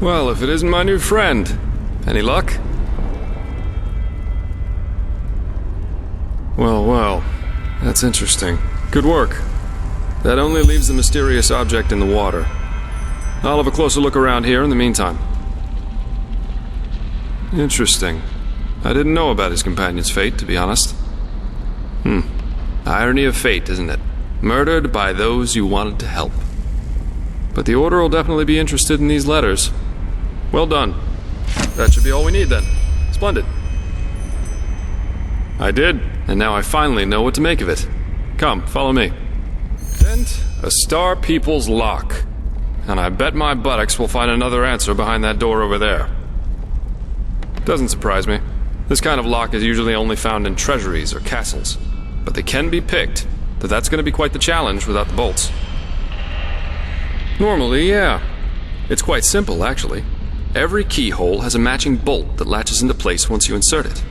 Well, if it isn't my new friend. Any luck? Well, that's interesting. Good work. That only leaves the mysterious object in the water. I'll have a closer look around here in the meantime. Interesting. I didn't know about his companion's fate, to be honest. Irony of fate, isn't it? Murdered by those you wanted to help. But the Order will definitely be interested in these letters. Well done. That should be all we need then. Splendid. I did, and now I finally know what to make of it. Come, follow me. Vent a Star People's lock. And I bet my buttocks will find another answer behind that door over there. Doesn't surprise me. This kind of lock is usually only found in treasuries or castles. But they can be picked, but that's going to be quite the challenge without the bolts. Normally, yeah. It's quite simple, actually. Every keyhole has a matching bolt that latches into place once you insert it.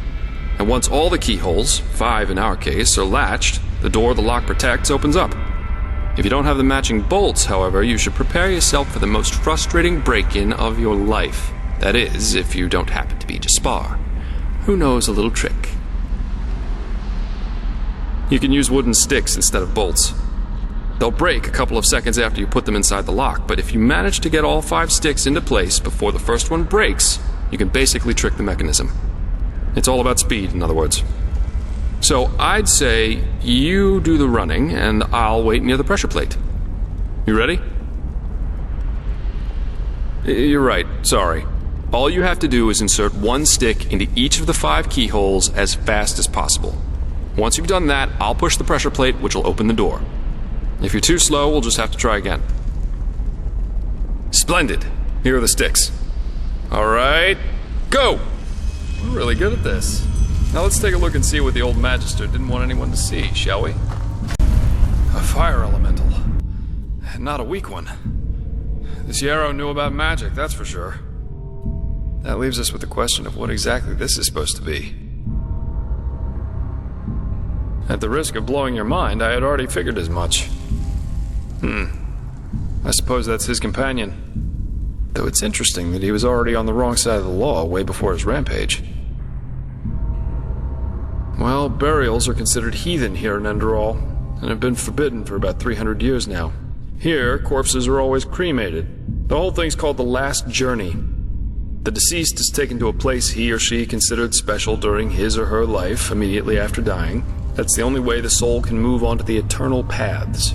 And once all the keyholes, 5 in our case, are latched, the door the lock protects opens up. If you don't have the matching bolts, however, you should prepare yourself for the most frustrating break-in of your life. That is, if you don't happen to be Jespar, who knows a little trick. You can use wooden sticks instead of bolts. They'll break a couple of seconds after you put them inside the lock, but if you manage to get all 5 sticks into place before the first one breaks, you can basically trick the mechanism. It's all about speed, in other words. So I'd say you do the running, and I'll wait near the pressure plate. You ready? You're right, sorry. All you have to do is insert 1 stick into each of the 5 keyholes as fast as possible. Once you've done that, I'll push the pressure plate, which will open the door. If you're too slow, we'll just have to try again. Splendid. Here are the sticks. All right, go! We're really good at this. Now let's take a look and see what the old Magister didn't want anyone to see, shall we? A fire elemental. Not a weak one. This Yero knew about magic, that's for sure. That leaves us with the question of what exactly this is supposed to be. At the risk of blowing your mind, I had already figured as much. I suppose that's his companion. Though it's interesting that he was already on the wrong side of the law way before his rampage. Well, burials are considered heathen here in Enderal, and have been forbidden for about 300 years now. Here, corpses are always cremated. The whole thing's called the Last Journey. The deceased is taken to a place he or she considered special during his or her life, immediately after dying. That's the only way the soul can move on to the eternal paths.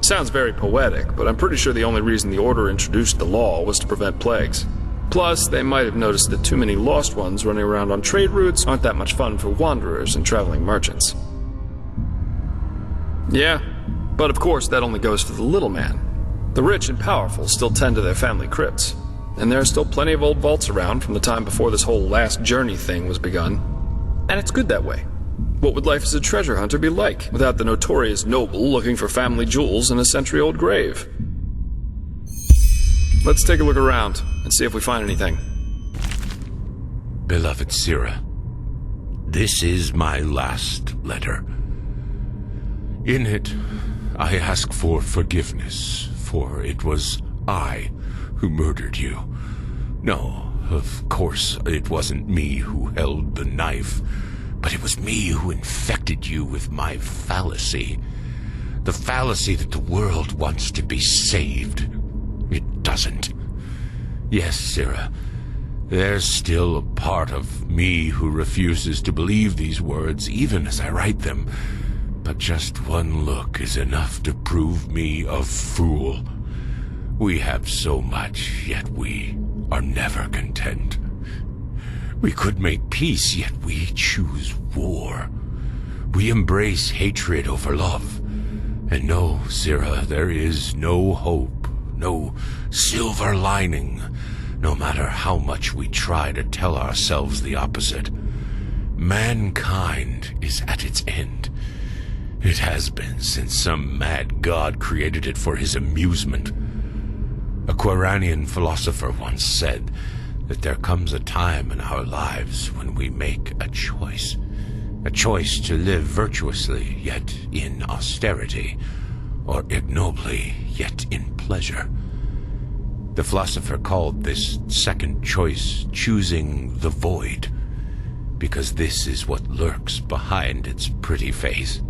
Sounds very poetic, but I'm pretty sure the only reason the Order introduced the law was to prevent plagues. Plus, they might have noticed that too many lost ones running around on trade routes aren't that much fun for wanderers and traveling merchants. Yeah, but of course that only goes for the little man. The rich and powerful still tend to their family crypts, and there are still plenty of old vaults around from the time before this whole Last Journey thing was begun. And it's good that way. What would life as a treasure hunter be like without the notorious noble looking for family jewels in a century-old grave? Let's take a look around and see if we find anything. Beloved Sira, this is my last letter. In it, I ask for forgiveness, for it was I who murdered you. No, of course, it wasn't me who held the knife, but it was me who infected you with my fallacy. The fallacy that the world wants to be saved. It doesn't. Yes, Sira, there's still a part of me who refuses to believe these words, even as I write them. But just one look is enough to prove me a fool. We have so much, yet we are never content. We could make peace, yet we choose war. We embrace hatred over love. And no, Sira, there is no hope, no silver lining, no matter how much we try to tell ourselves the opposite. Mankind is at its end. It has been since some mad god created it for his amusement. A Quranian philosopher once said that there comes a time in our lives when we make a choice to live virtuously, yet in austerity, or ignobly, yet in pleasure. The philosopher called this second choice choosing the void, because this is what lurks behind its pretty face.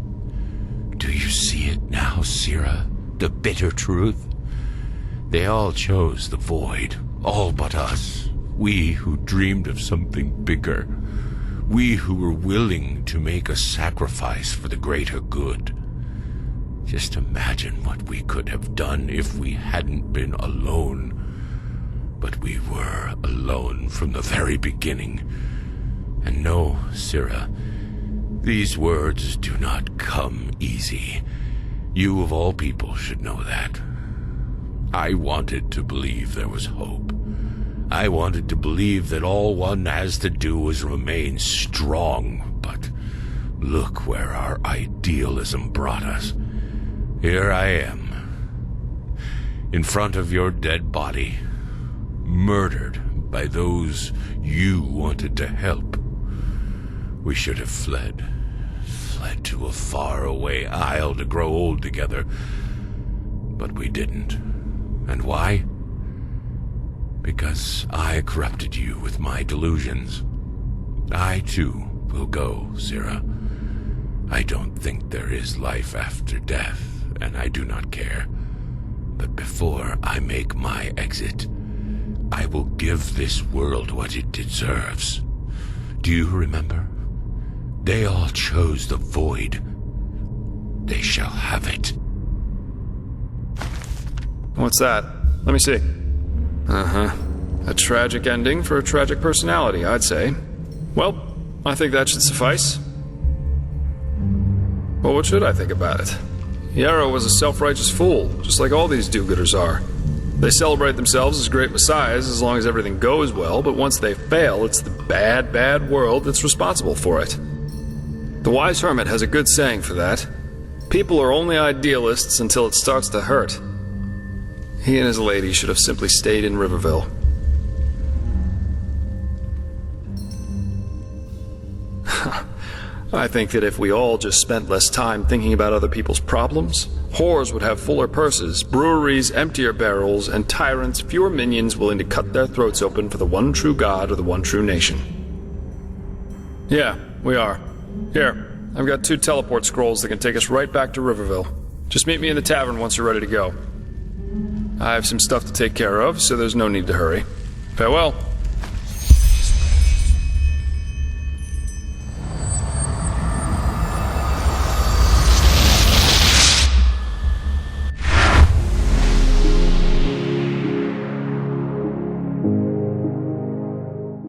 Do you see it now, Sira? The bitter truth? They all chose the void, all but us. We who dreamed of something bigger. We who were willing to make a sacrifice for the greater good. Just imagine what we could have done if we hadn't been alone. But we were alone from the very beginning. And no, Sira, these words do not come easy. You of all people should know that. I wanted to believe there was hope. I wanted to believe that all one has to do was remain strong, but look where our idealism brought us. Here I am, in front of your dead body, murdered by those you wanted to help. We should have fled to a faraway isle to grow old together, but we didn't. And why? Because I corrupted you with my delusions. I, too, will go, Sira. I don't think there is life after death, and I do not care. But before I make my exit, I will give this world what it deserves. Do you remember? They all chose the void. They shall have it. What's that? Let me see. Uh-huh. A tragic ending for a tragic personality, I'd say. Well, I think that should suffice. Well, what should I think about it? Yero was a self-righteous fool, just like all these do-gooders are. They celebrate themselves as great messiahs as long as everything goes well, but once they fail, it's the bad, bad world that's responsible for it. The wise hermit has a good saying for that. People are only idealists until it starts to hurt. He and his lady should have simply stayed in Riverville. I think that if we all just spent less time thinking about other people's problems, whores would have fuller purses, breweries emptier barrels, and tyrants fewer minions willing to cut their throats open for the one true God or the one true nation. Yeah, we are. Here, I've got 2 teleport scrolls that can take us right back to Riverville. Just meet me in the tavern once you're ready to go. I have some stuff to take care of, so there's no need to hurry. Farewell.